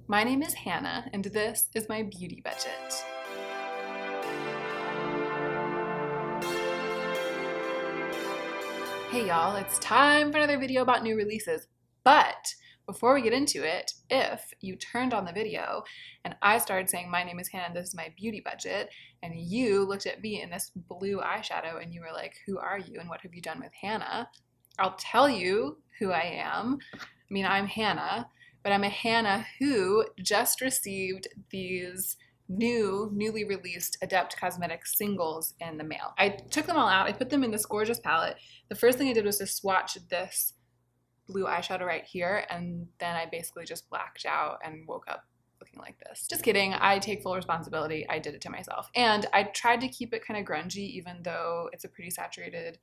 My name is Hannah, and this is my beauty budget. Hey y'all, it's time for another video about new releases, but before we get into it, if you turned on the video and I started saying my name is Hannah and this is my beauty budget, and you looked at me in this blue eyeshadow and you were like, who are you and what have you done with Hannah? I'll tell you who I am. I'm Hannah, but I'm a Hannah who just received these newly released Adept Cosmetics singles in the mail. I took them all out, I put them in this gorgeous palette. The first thing I did was to swatch this blue eyeshadow right here, and then I basically just blacked out and woke up looking like this. Just kidding, I take full responsibility, I did it to myself. And I tried to keep it kind of grungy even though it's a pretty saturated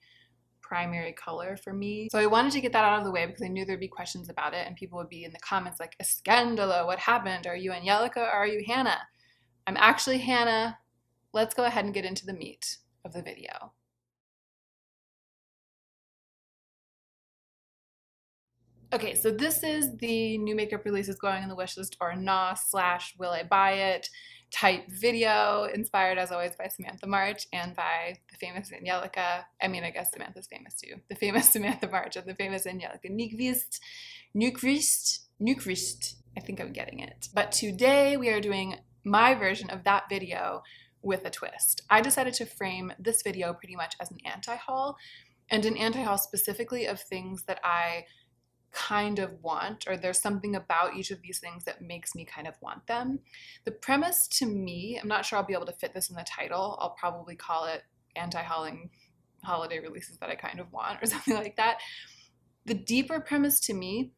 primary color for me. So I wanted to get that out of the way because I knew there'd be questions about it and people would be in the comments like, Escandalo, what happened? Are you Angelica or are you Hannah? I'm actually Hannah. Let's go ahead and get into the meat of the video. Okay, so this is the new makeup releases going in the wishlist or not / will I buy it type video, inspired as always by Samantha March and by the famous Angelica. I guess Samantha's famous too. The famous Samantha March and the famous Angelica Nyqvist. I think I'm getting it. But today we are doing my version of that video with a twist. I decided to frame this video pretty much as an anti-haul, and an anti-haul specifically of things that I kind of want, or there's something about each of these things that makes me kind of want them. The premise to me, I'm not sure I'll be able to fit this in the title. I'll probably call it anti-hauling holiday releases that I kind of want or something like that. The deeper premise to me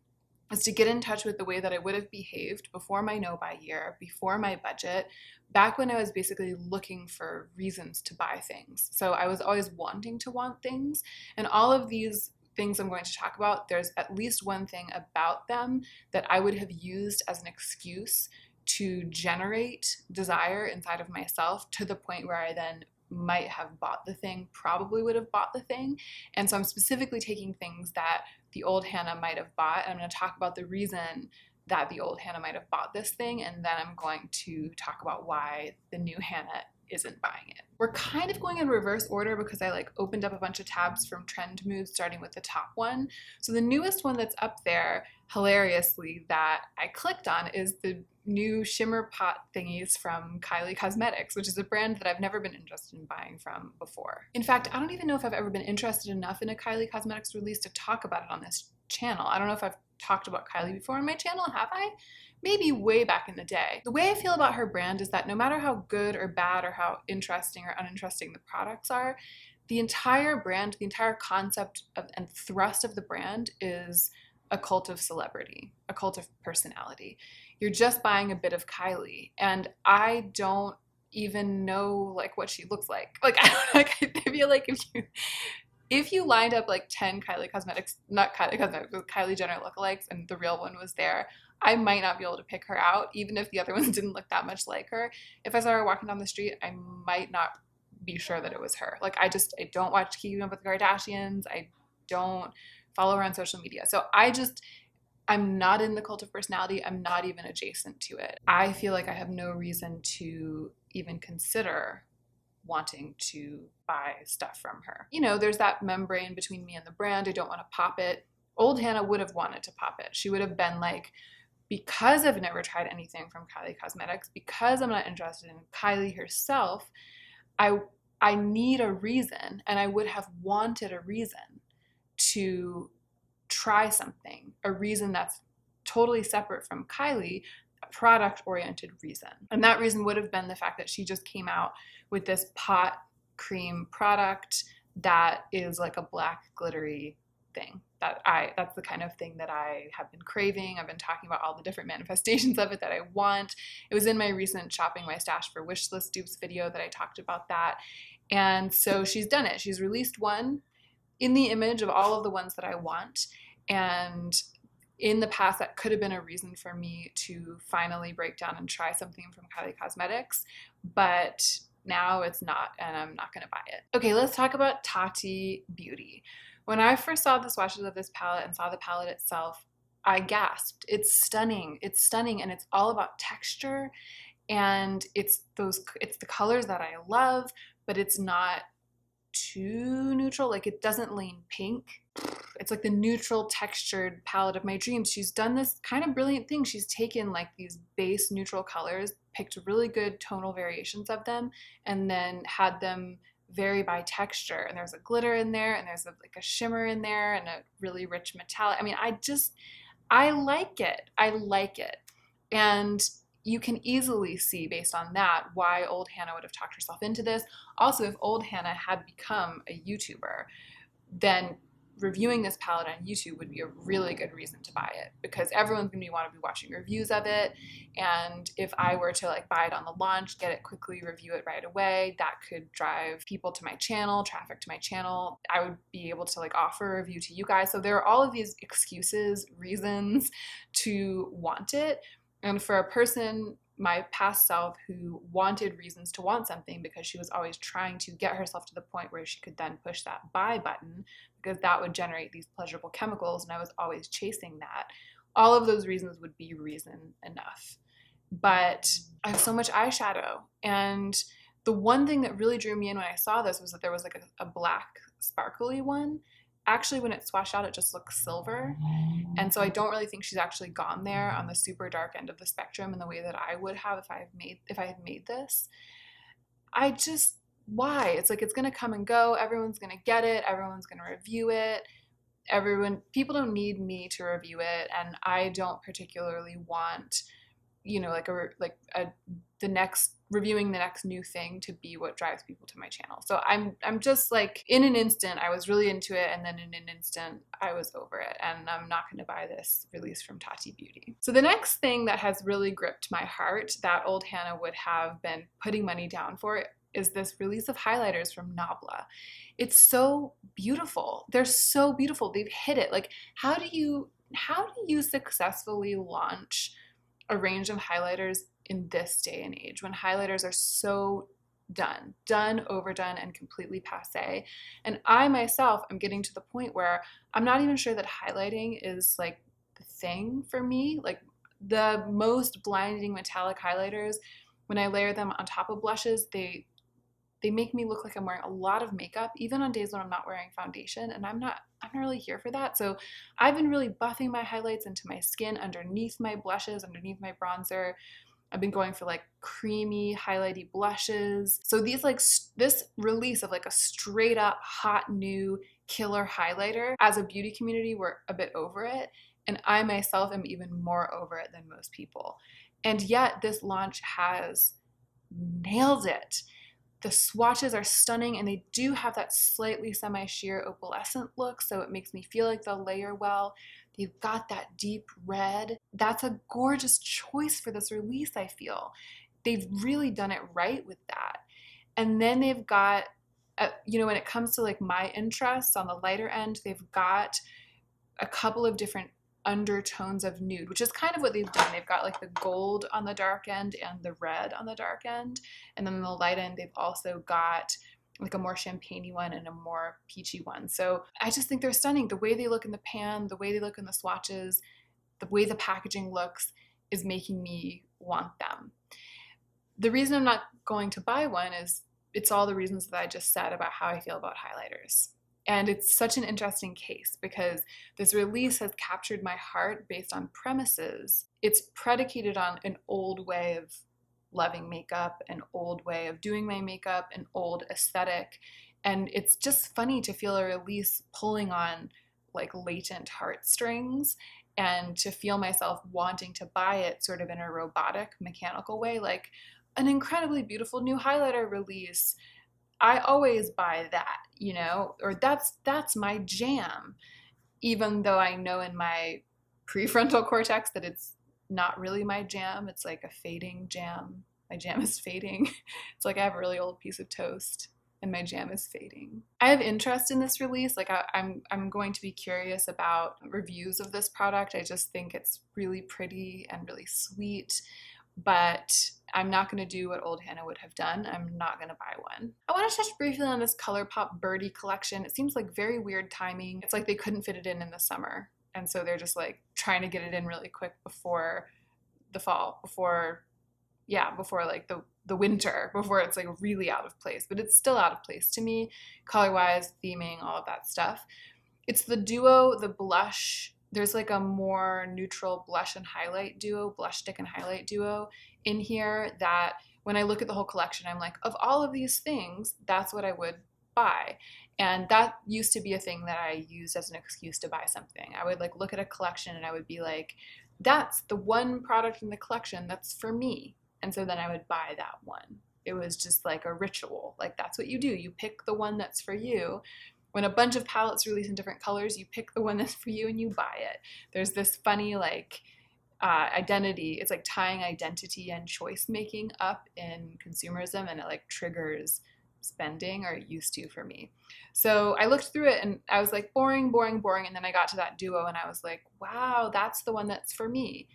is to get in touch with the way that I would have behaved before my no-buy year, before my budget, back when I was basically looking for reasons to buy things. So I was always wanting to want things, and all of these things I'm going to talk about, there's at least one thing about them that I would have used as an excuse to generate desire inside of myself to the point where I then might have bought the thing, probably would have bought the thing. And so I'm specifically taking things that the old Hannah might have bought, and I'm going to talk about the reason that the old Hannah might have bought this thing, and then I'm going to talk about why the new Hannah isn't buying it. We're kind of going in reverse order because I opened up a bunch of tabs from Trend Mood starting with the top one. So the newest one that's up there, hilariously, that I clicked on is the new shimmer pot thingies from Kylie Cosmetics, which is a brand that I've never been interested in buying from before. In fact, I don't even know if I've ever been interested enough in a Kylie Cosmetics release to talk about it on this channel. I don't know if I've talked about Kylie before on my channel, have I? Maybe way back in the day. The way I feel about her brand is that no matter how good or bad or how interesting or uninteresting the products are, the entire brand, the entire concept of and thrust of the brand is a cult of celebrity, a cult of personality. You're just buying a bit of Kylie, and I don't even know what she looks like. I feel like if you lined up 10 Kylie Cosmetics, not Kylie Cosmetics, but Kylie Jenner lookalikes and the real one was there, I might not be able to pick her out, even if the other ones didn't look that much like her. If I saw her walking down the street, I might not be sure that it was her. I don't watch Keeping Up with the Kardashians. I don't follow her on social media. So I'm not in the cult of personality. I'm not even adjacent to it. I feel like I have no reason to even consider wanting to buy stuff from her. There's that membrane between me and the brand. I don't want to pop it. Old Hannah would have wanted to pop it. She would have been like, because I've never tried anything from Kylie Cosmetics, because I'm not interested in Kylie herself, I need a reason, and I would have wanted a reason to try something, a reason that's totally separate from Kylie, a product-oriented reason. And that reason would have been the fact that she just came out with this pot cream product that is like a black glittery thing. That's the kind of thing that I have been craving. I've been talking about all the different manifestations of it that I want. It was in my recent Shopping My Stash for Wishlist Dupes video that I talked about that. And so she's done it. She's released one in the image of all of the ones that I want. And in the past, that could have been a reason for me to finally break down and try something from Kylie Cosmetics, but now it's not, and I'm not gonna buy it. Okay, let's talk about Tati Beauty. When I first saw the swatches of this palette and saw the palette itself, I gasped. It's stunning. It's stunning, and it's all about texture, and it's the colors that I love, but it's not too neutral. Like, it doesn't lean pink. It's like the neutral textured palette of my dreams. She's done this kind of brilliant thing. She's taken like these base neutral colors, picked really good tonal variations of them, and then had them vary by texture. And there's a glitter in there, and there's like a shimmer in there, and a really rich metallic. I mean, I like it. I like it. And you can easily see based on that why old Hannah would have talked herself into this. Also, if old Hannah had become a YouTuber, then reviewing this palette on YouTube would be a really good reason to buy it, because everyone's going to want to be watching reviews of it. And if I were to like buy it on the launch, get it quickly, review it right away, that could drive people to my channel, traffic to my channel. I would be able to like offer a review to you guys. So there are all of these excuses, reasons to want it. And for a person, my past self, who wanted reasons to want something because she was always trying to get herself to the point where she could then push that buy button, because that would generate these pleasurable chemicals, and I was always chasing that. All of those reasons would be reason enough. But I have so much eyeshadow, and the one thing that really drew me in when I saw this was that there was like a black sparkly one. Actually, when it swatched out, it just looks silver. And so I don't really think she's actually gone there on the super dark end of the spectrum in the way that I would have if I had made this. Why? It's like, it's gonna come and go. Everyone's gonna get it. Everyone's gonna review it. People don't need me to review it, and I don't particularly want, reviewing the next new thing to be what drives people to my channel. So I'm just like, in an instant I was really into it, and then in an instant I was over it, and I'm not going to buy this release from Tati Beauty. So the next thing that has really gripped my heart that old Hannah would have been putting money down for is this release of highlighters from Nabla. It's so beautiful. They're so beautiful. They've hit it. Like, how do you successfully launch a range of highlighters in this day and age when highlighters are so done, overdone, and completely passé? And I myself am getting to the point where I'm not even sure that highlighting is like the thing for me. Like, the most blinding metallic highlighters, when I layer them on top of blushes, they make me look like I'm wearing a lot of makeup, even on days when I'm not wearing foundation, and I'm not really here for that. So I've been really buffing my highlights into my skin underneath my blushes, underneath my bronzer. I've been going for like creamy, highlighty blushes. So this release of like a straight up hot new killer highlighter, as a beauty community, we're a bit over it. And I myself am even more over it than most people. And yet this launch has nailed it. The swatches are stunning, and they do have that slightly semi-sheer opalescent look, so it makes me feel like they'll layer well. They've got that deep red. That's a gorgeous choice for this release, I feel. They've really done it right with that. And then they've got, when it comes to like my interests on the lighter end, they've got a couple of different undertones of nude, which is kind of what they've done. They've got like the gold on the dark end and the red on the dark end, and then on the light end they've also got like a more champagne-y one and a more peachy one. So I just think they're stunning. The way they look in the pan, the way they look in the swatches, the way the packaging looks is making me want them. The reason I'm not going to buy one is it's all the reasons that I just said about how I feel about highlighters. And it's such an interesting case because this release has captured my heart based on premises. It's predicated on an old way of loving makeup, an old way of doing my makeup, an old aesthetic. And it's just funny to feel a release pulling on like latent heartstrings, and to feel myself wanting to buy it sort of in a robotic, mechanical way, like an incredibly beautiful new highlighter release. I always buy that, or that's my jam, even though I know in my prefrontal cortex that it's not really my jam. It's like a fading jam. My jam is fading. It's like I have a really old piece of toast and my jam is fading. I have interest in this release. Like I'm going to be curious about reviews of this product. I just think it's really pretty and really sweet. But I'm not going to do what old Hannah would have done. I'm not going to buy one. I want to touch briefly on this ColourPop Birdie collection. It seems like very weird timing. It's like they couldn't fit it in the summer. And so they're just like trying to get it in really quick before the fall, before like the winter, before it's like really out of place. But it's still out of place to me, color wise, theming, all of that stuff. It's the duo, the blush. There's like a more neutral blush and highlight duo, blush stick and highlight duo in here that when I look at the whole collection, I'm like, of all of these things, that's what I would buy. And that used to be a thing that I used as an excuse to buy something. I would like look at a collection and I would be like, that's the one product in the collection that's for me. And so then I would buy that one. It was just like a ritual. Like that's what you do. You pick the one that's for you. When a bunch of palettes release in different colors, you pick the one that's for you and you buy it. There's this funny like identity. It's like tying identity and choice making up in consumerism, and it like triggers spending, or it used to for me. So I looked through it and I was like, boring, boring, boring. And then I got to that duo and I was like, wow, that's the one that's for me.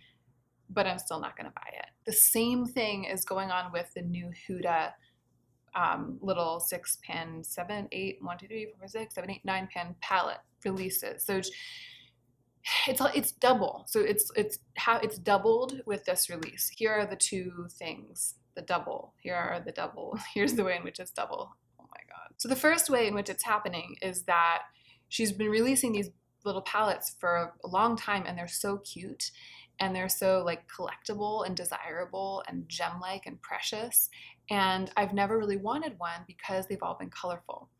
But I'm still not going to buy it. The same thing is going on with the new Huda little 6-pan, 7, 8, 1, 2, 3, 4, 6, 7, 8, 9-pan palette releases. So it's double. So it's doubled with this release. Here are the two things. The double. Here are the double. Here's the way in which it's double. Oh my God. So the first way in which it's happening is that she's been releasing these little palettes for a long time, and they're so cute and they're so like collectible and desirable and gem-like and precious. And I've never really wanted one because they've all been colorful.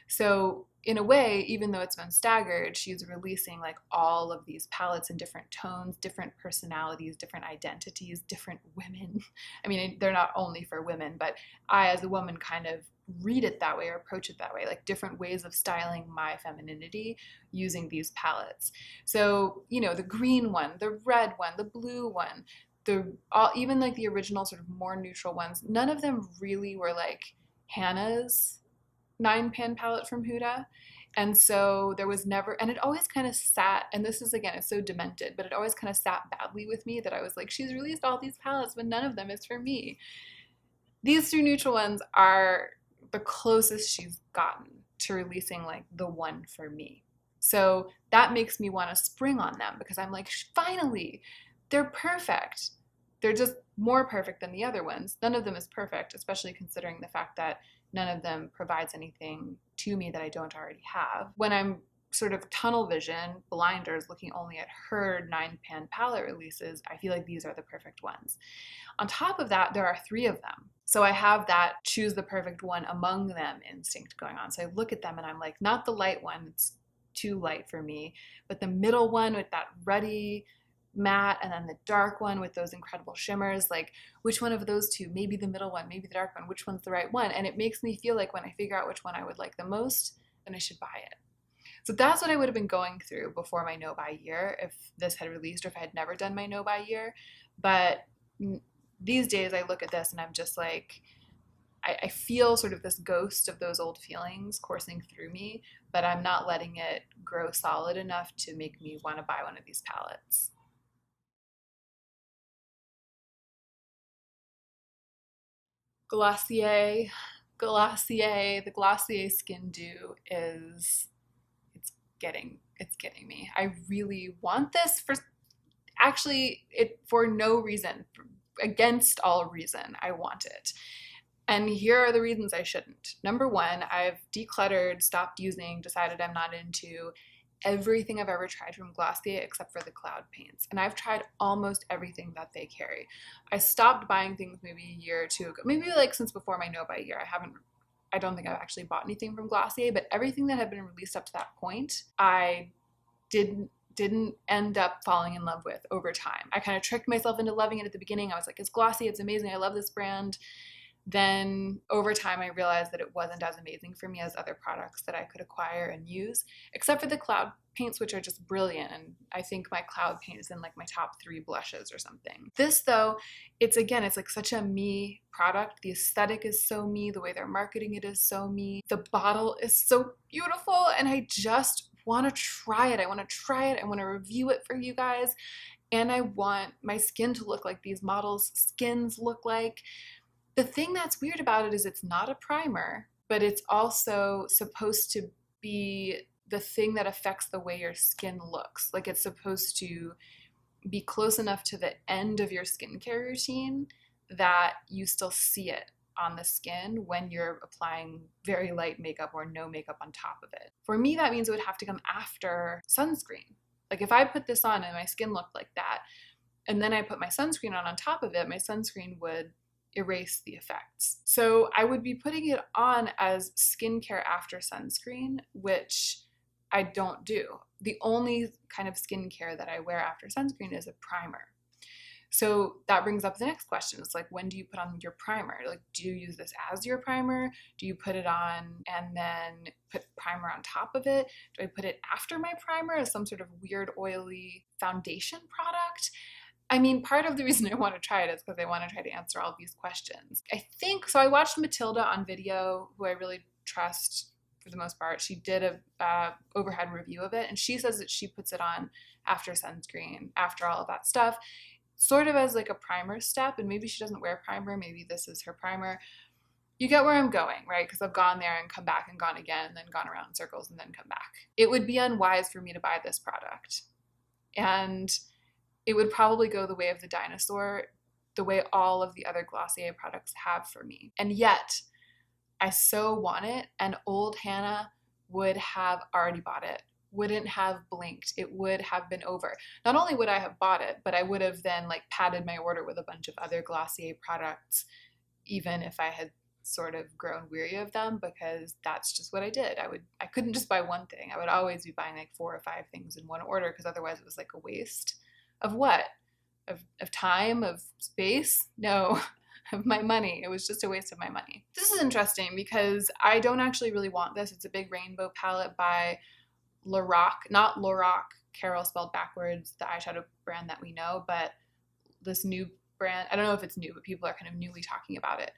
So in a way, even though it's been staggered, she's releasing like all of these palettes in different tones, different personalities, different identities, different women. I mean, they're not only for women, but I as a woman kind of read it that way or approach it that way, like different ways of styling my femininity using these palettes. So, you know, the green one, the red one, the blue one, even like the original sort of more neutral ones, none of them really were like Hannah's 9-pan palette from Huda. And so there was never, and it always kind of sat, and this is again, it's so demented, but it always kind of sat badly with me that I was like, she's released all these palettes, but none of them is for me. These two neutral ones are the closest she's gotten to releasing like the one for me. So that makes me want to spring on them because I'm like, finally, they're perfect. They're just more perfect than the other ones. None of them is perfect, especially considering the fact that none of them provides anything to me that I don't already have. When I'm sort of tunnel vision, blinders, looking only at her 9-pan palette releases, I feel like these are the perfect ones. On top of that, there are 3 of them. So I have that choose the perfect one among them instinct going on. So I look at them and I'm like, not the light one, it's too light for me, but the middle one with that ruddy matte, and then the dark one with those incredible shimmers, like which one of those two, maybe the middle one, maybe the dark one, which one's the right one? And it makes me feel like when I figure out which one I would like the most, then I should buy it. So that's what I would have been going through before my no buy year if this had released, or if I had never done my no buy year. But these days I look at this and I'm just like, I feel sort of this ghost of those old feelings coursing through me, but I'm not letting it grow solid enough to make me want to buy one of these palettes. Glossier, the Glossier Skin Dew is, it's getting me. I really want this for no reason, against all reason, I want it. And here are the reasons I shouldn't. Number one, I've decluttered, stopped using, decided I'm not into everything I've ever tried from Glossier except for the cloud paints. And I've tried almost everything that they carry. I stopped buying things maybe a year or two ago, maybe like since before my no buy year. I don't think I've actually bought anything from Glossier, but everything that had been released up to that point, I didn't end up falling in love with over time. I kind of tricked myself into loving it at the beginning. I was like, it's Glossier, it's amazing, I love this brand. Then over time, I realized that it wasn't as amazing for me as other products that I could acquire and use, except for the cloud paints, which are just brilliant. And I think my cloud paint is in like my top 3 blushes or something. This though, it's like such a me product. The aesthetic is so me. The way they're marketing it is so me. The bottle is so beautiful. And I just want to try it. I want to try it. I want to review it for you guys. And I want my skin to look like these models' skins look like. The thing that's weird about it is it's not a primer, but it's also supposed to be the thing that affects the way your skin looks. Like it's supposed to be close enough to the end of your skincare routine that you still see it on the skin when you're applying very light makeup or no makeup on top of it. For me, that means it would have to come after sunscreen. Like if I put this on and my skin looked like that, and then I put my sunscreen on top of it, my sunscreen would erase the effects. So I would be putting it on as skincare after sunscreen, which I don't do. The only kind of skincare that I wear after sunscreen is a primer. So that brings up the next question. It's like, when do you put on your primer? Like, do you use this as your primer? Do you put it on and then put primer on top of it? Do I put it after my primer as some sort of weird oily foundation product? I mean, part of the reason I want to try it is because I want to try to answer all these questions. I think, so I watched Matilda on video, who I really trust for the most part. She did a overhead review of it, and she says that she puts it on after sunscreen, after all of that stuff, sort of as like a primer step. And maybe she doesn't wear primer, maybe this is her primer. You get where I'm going, right? Because I've gone there and come back and gone again, and then gone around in circles and then come back. It would be unwise for me to buy this product. And it would probably go the way of the dinosaur, the way all of the other Glossier products have for me. And yet, I so want it, and old Hannah would have already bought it, wouldn't have blinked. It would have been over. Not only would I have bought it, but I would have then like padded my order with a bunch of other Glossier products, even if I had sort of grown weary of them, because that's just what I did. I couldn't just buy one thing. I would always be buying like 4 or 5 things in one order, because otherwise it was like a waste. Of what? Of time? Of space? No, of my money. It was just a waste of my money. This is interesting because I don't actually really want this. It's a big rainbow palette by Lorac, not Lorac, Carol spelled backwards, the eyeshadow brand that we know, but this new brand. I don't know if it's new, but people are kind of newly talking about it.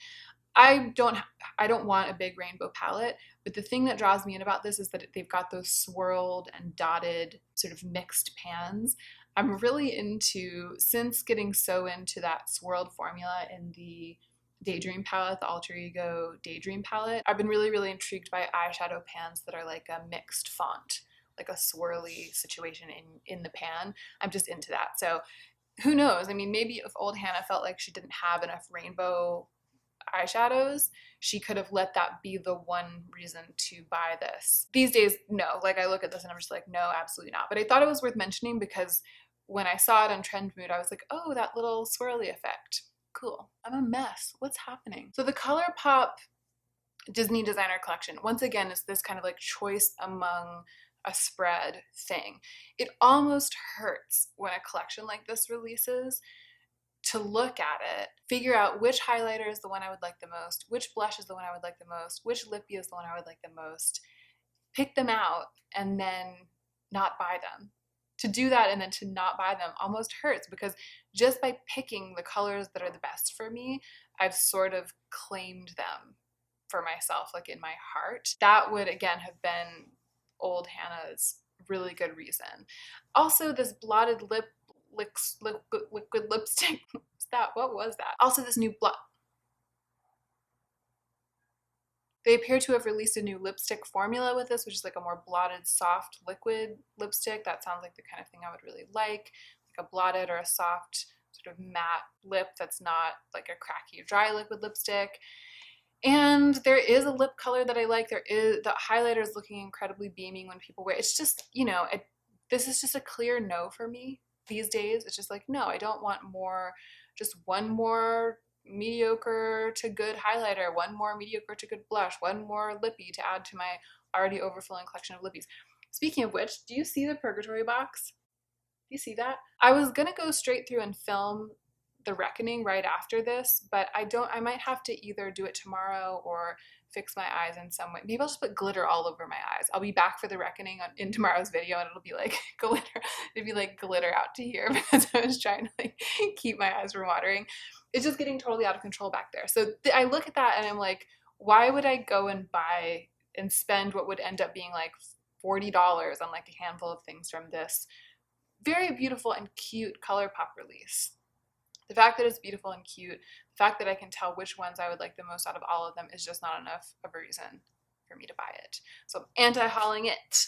I don't want a big rainbow palette, but the thing that draws me in about this is that they've got those swirled and dotted sort of mixed pans. I'm really into, since getting so into that swirled formula in the Daydream palette, the Alter Ego Daydream palette, I've been really, really intrigued by eyeshadow pans that are like a mixed font, like a swirly situation in the pan. I'm just into that. So who knows? I mean, maybe if old Hannah felt like she didn't have enough rainbow eyeshadows, she could have let that be the one reason to buy this. These days, no. Like I look at this and I'm just like, no, absolutely not. But I thought it was worth mentioning because when I saw it on Trend Mood, I was like, oh, that little swirly effect. Cool. I'm a mess. What's happening? So the ColourPop Disney Designer Collection, once again, is this kind of like choice among a spread thing. It almost hurts when a collection like this releases to look at it, figure out which highlighter is the one I would like the most, which blush is the one I would like the most, which lippy is the one I would like the most, pick them out, and then not buy them. To do that and then to not buy them almost hurts, because just by picking the colors that are the best for me, I've sort of claimed them for myself, like in my heart. That would, again, have been old Hannah's really good reason. Also, this blotted liquid lipstick. What was that? Also, this new They appear to have released a new lipstick formula with this, which is like a more blotted, soft liquid lipstick. That sounds like the kind of thing I would really like a blotted or a soft sort of matte lip that's not like a cracky, dry liquid lipstick. And there is a lip color that I like. There is, the highlighter is looking incredibly beaming when people wear it. It's just, you know, this is just a clear no for me these days. It's just like, no, I don't want more, just one more mediocre to good highlighter, one more mediocre to good blush, one more lippy to add to my already overflowing collection of lippies. Speaking of which, do you see the Purgatory box? Do you see that? I was gonna go straight through and film The Reckoning right after this, but I might have to either do it tomorrow or fix my eyes in some way. Maybe I'll just put glitter all over my eyes. I'll be back for The Reckoning in tomorrow's video, and it'll be like glitter. It'd be like glitter out to here because I was trying to like keep my eyes from watering. It's just getting totally out of control back there. So I look at that and I'm like, why would I go and buy and spend what would end up being like $40 on like a handful of things from this very beautiful and cute ColourPop release? The fact that it's beautiful and cute, the fact that I can tell which ones I would like the most out of all of them is just not enough of a reason for me to buy it. So I'm anti-hauling it.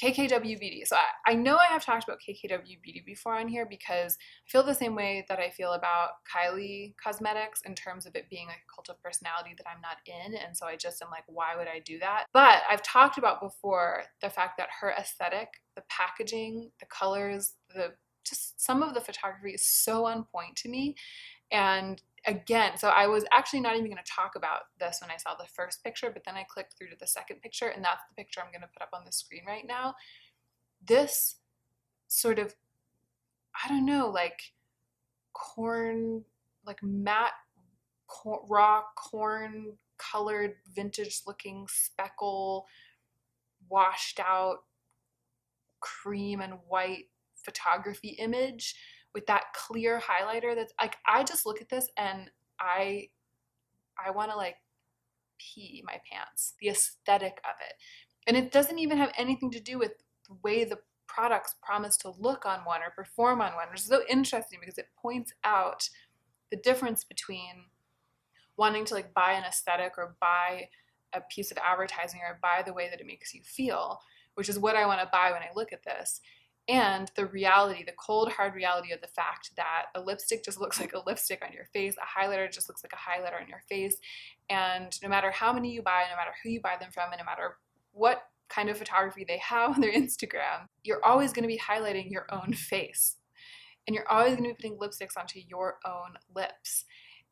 KKW Beauty. So I know I have talked about KKW Beauty before on here because I feel the same way that I feel about Kylie Cosmetics in terms of it being like a cult of personality that I'm not in. And so I just am like, why would I do that? But I've talked about before the fact that her aesthetic, the packaging, the colors, just some of the photography is so on point to me. And again, so I was actually not even going to talk about this when I saw the first picture, but then I clicked through to the second picture, and that's the picture I'm going to put up on the screen right now. This sort of, I don't know, like corn, like matte raw corn colored vintage looking speckle washed out cream and white photography image with that clear highlighter that's like, I just look at this and I want to like pee my pants, the aesthetic of it. And it doesn't even have anything to do with the way the products promise to look on one or perform on one, which is so interesting because it points out the difference between wanting to like buy an aesthetic or buy a piece of advertising or buy the way that it makes you feel, which is what I want to buy when I look at this, and the reality, the cold, hard reality of the fact that a lipstick just looks like a lipstick on your face, a highlighter just looks like a highlighter on your face, and no matter how many you buy, no matter who you buy them from, and no matter what kind of photography they have on their Instagram, you're always going to be highlighting your own face. And you're always going to be putting lipsticks onto your own lips.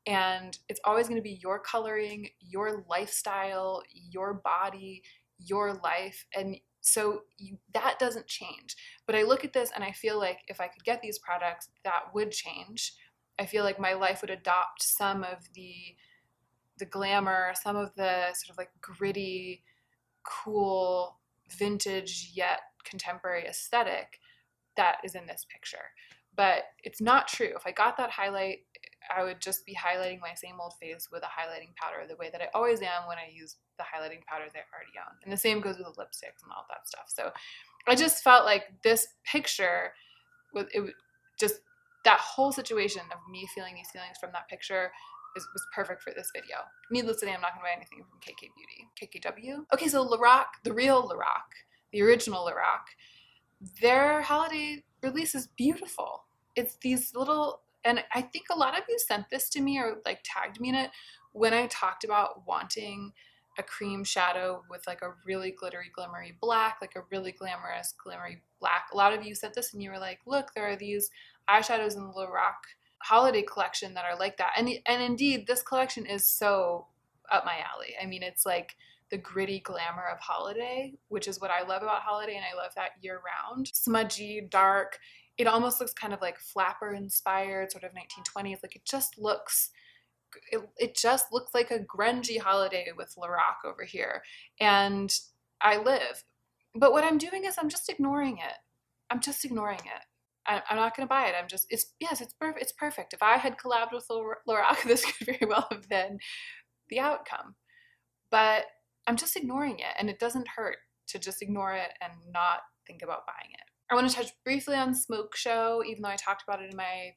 And it's always going to be your coloring, your lifestyle, your body, your life. And so that doesn't change. But I look at this and I feel like if I could get these products, that would change. I feel like my life would adopt some of the glamour, some of the sort of like gritty, cool, vintage yet contemporary aesthetic that is in this picture. But it's not true. If I got that highlight, I would just be highlighting my same old face with a highlighting powder the way that I always am when I use the highlighting powder that I already own. And the same goes with the lipsticks and all that stuff. So I just felt like this picture, just that whole situation of me feeling these feelings from that picture was perfect for this video. Needless to say, I'm not going to buy anything from KK Beauty. KKW? Okay, so Lorac, the real Lorac, the original Lorac, their holiday release is beautiful. It's these little, and I think a lot of you sent this to me or like tagged me in it when I talked about wanting a cream shadow with like a really glittery, glimmery black, like a really glamorous, glimmery black. A lot of you sent this and you were like, look, there are these eyeshadows in the Lorac holiday collection that are like that. And indeed, this collection is so up my alley. I mean, it's like the gritty glamour of holiday, which is what I love about holiday, and I love that year round. Smudgy, dark. It almost looks kind of like flapper inspired, sort of 1920s. Like it just looks like a grungy holiday with Lorac over here. And I live. But what I'm doing is I'm just ignoring it. I'm just ignoring it. I'm not going to buy it. It's perfect. If I had collabed with Lorac, this could very well have been the outcome. But I'm just ignoring it, and it doesn't hurt to just ignore it and not think about buying it. I want to touch briefly on Smoke Show, even though I talked about it in my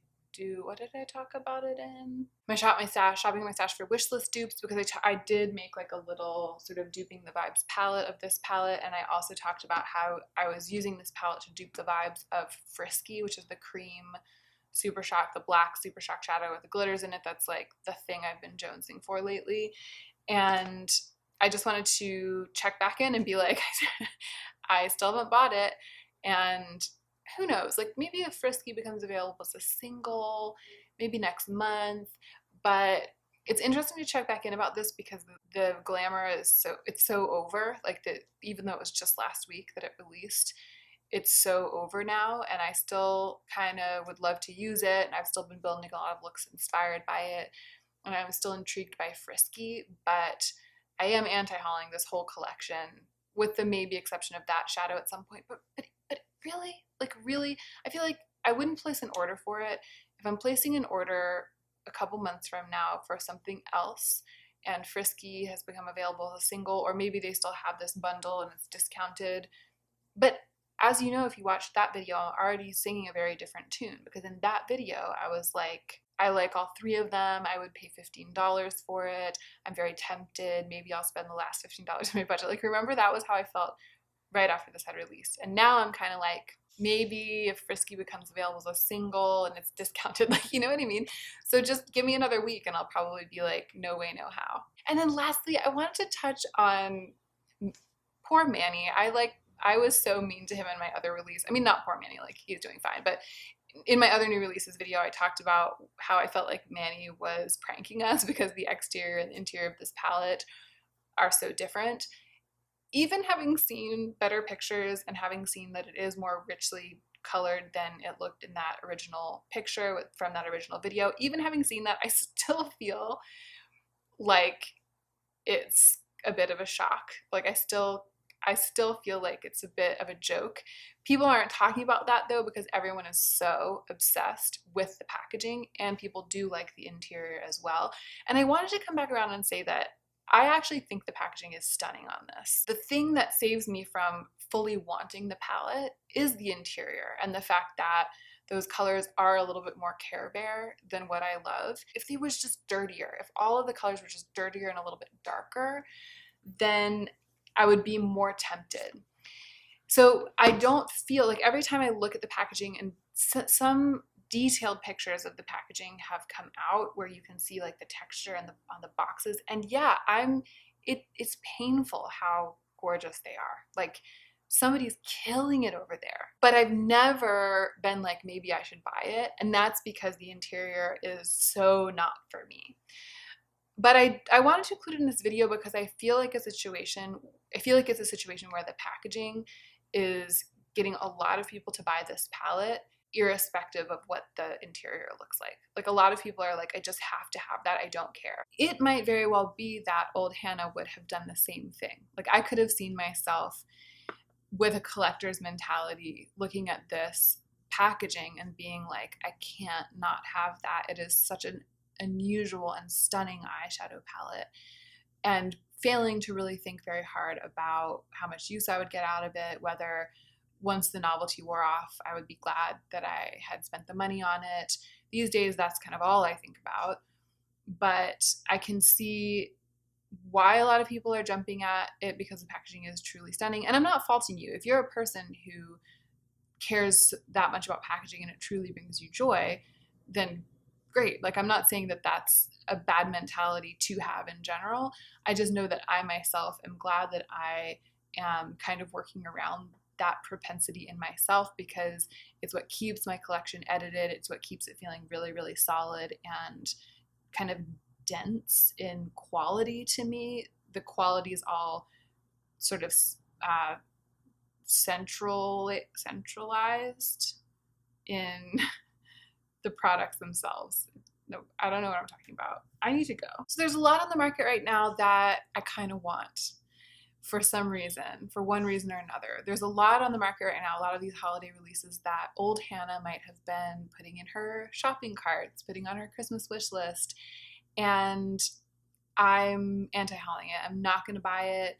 what did I talk about it in? Shopping my stash for wishlist dupes, because I did make like a little sort of duping the vibes palette of this palette, and I also talked about how I was using this palette to dupe the vibes of Frisky, which is the cream Super Shock, the black Super Shock shadow with the glitters in it. That's like the thing I've been jonesing for lately. And I just wanted to check back in and be like, I still haven't bought it. And who knows, like maybe if Frisky becomes available as a single, maybe next month. But it's interesting to check back in about this because the glamour is so over. Like even though it was just last week that it released, it's so over now, and I still kind of would love to use it, and I've still been building a lot of looks inspired by it, and I'm still intrigued by Frisky, but I am anti-hauling this whole collection with the maybe exception of that shadow at some point. But really, I feel like I wouldn't place an order for it. If I'm placing an order a couple months from now for something else and Frisky has become available as a single, or maybe they still have this bundle and it's discounted. But as you know, if you watched that video, I'm already singing a very different tune, because in that video, I was like, I like all three of them. I would pay $15 for it. I'm very tempted. Maybe I'll spend the last $15 of my budget. Like, remember, that was how I felt right after this had released. And now I'm kind of like, maybe if Frisky becomes available as a single and it's discounted, like, you know what I mean? So just give me another week and I'll probably be like, no way, no how. And then lastly, I wanted to touch on poor Manny. I was so mean to him in my other release. I mean, not poor Manny, like he's doing fine, but in my other new releases video, I talked about how I felt like Manny was pranking us because the exterior and the interior of this palette are so different. Even having seen better pictures and having seen that it is more richly colored than it looked in that original picture from that original video, even having seen that, I still feel like it's a bit of a shock. Like I still feel like it's a bit of a joke. People aren't talking about that though because everyone is so obsessed with the packaging and people do like the interior as well. And I wanted to come back around and say that I actually think the packaging is stunning on this. The thing that saves me from fully wanting the palette is the interior and the fact that those colors are a little bit more Care Bear than what I love. If they was just dirtier, if all of the colors were just dirtier and a little bit darker, then I would be more tempted. So I don't feel like every time I look at the packaging, and some detailed pictures of the packaging have come out where you can see like the texture and on the boxes, and yeah, it's painful how gorgeous they are. Like somebody's killing it over there. But I've never been like, maybe I should buy it, and that's because the interior is so not for me. But I wanted to include it in this video because I feel like it's a situation where the packaging is getting a lot of people to buy this palette irrespective of what the interior looks like. Like a lot of people are like, I just have to have that, I don't care. It might very well be that old Hannah would have done the same thing. Like I could have seen myself with a collector's mentality looking at this packaging and being like, I can't not have that. It is such an unusual and stunning eyeshadow palette, and failing to really think very hard about how much use I would get out of it, whether once the novelty wore off, I would be glad that I had spent the money on it. These days, that's kind of all I think about. But I can see why a lot of people are jumping at it because the packaging is truly stunning. And I'm not faulting you. If you're a person who cares that much about packaging and it truly brings you joy, then great. Like I'm not saying that that's a bad mentality to have in general. I just know that I myself am glad that I am kind of working around that propensity in myself because it's what keeps my collection edited. It's what keeps it feeling really, really solid and kind of dense in quality to me. The quality is all sort of centralized in the products themselves. No, I don't know what I'm talking about. I need to go. So there's a lot on the market right now that I kind of want for some reason, for one reason or another. There's a lot on the market right now, a lot of these holiday releases that old Hannah might have been putting in her shopping carts, putting on her Christmas wish list, and I'm anti-hauling it. I'm not going to buy it.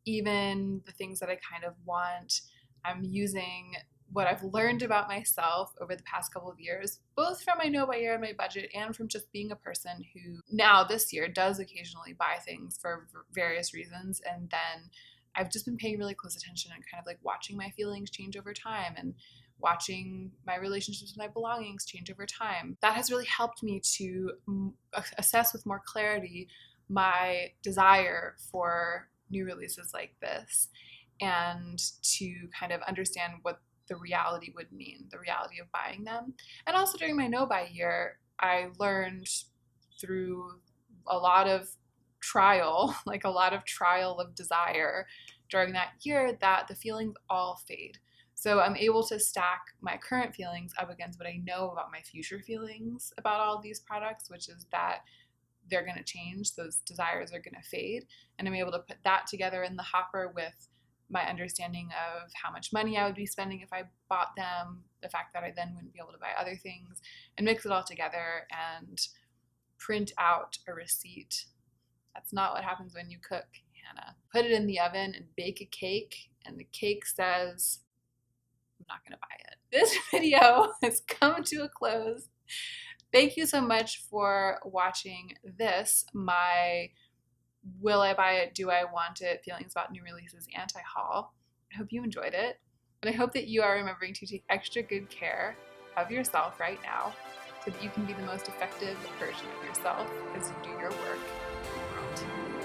Even the things that I kind of want, I'm using what I've learned about myself over the past couple of years, both from my Know By Year and my budget and from just being a person who now this year does occasionally buy things for various reasons. And then I've just been paying really close attention and kind of like watching my feelings change over time and watching my relationships with my belongings change over time. That has really helped me to assess with more clarity my desire for new releases like this and to kind of understand what the reality would mean, the reality of buying them. And also during my Know By Year, I learned through a lot of trial, like a lot of trial of desire during that year, that the feelings all fade. So I'm able to stack my current feelings up against what I know about my future feelings about all of these products, which is that they're going to change, those desires are going to fade. And I'm able to put that together in the hopper with my understanding of how much money I would be spending if I bought them, the fact that I then wouldn't be able to buy other things, and mix it all together and print out a receipt. That's not what happens when you cook, Hannah. Put it in the oven and bake a cake, and the cake says, I'm not going to buy it. This video has come to a close. Thank you so much for watching this, my will I buy it, do I want it, feelings about new releases anti-haul. I hope you enjoyed it, and I hope that you are remembering to take extra good care of yourself right now so that you can be the most effective version of yourself as you do your work in the world.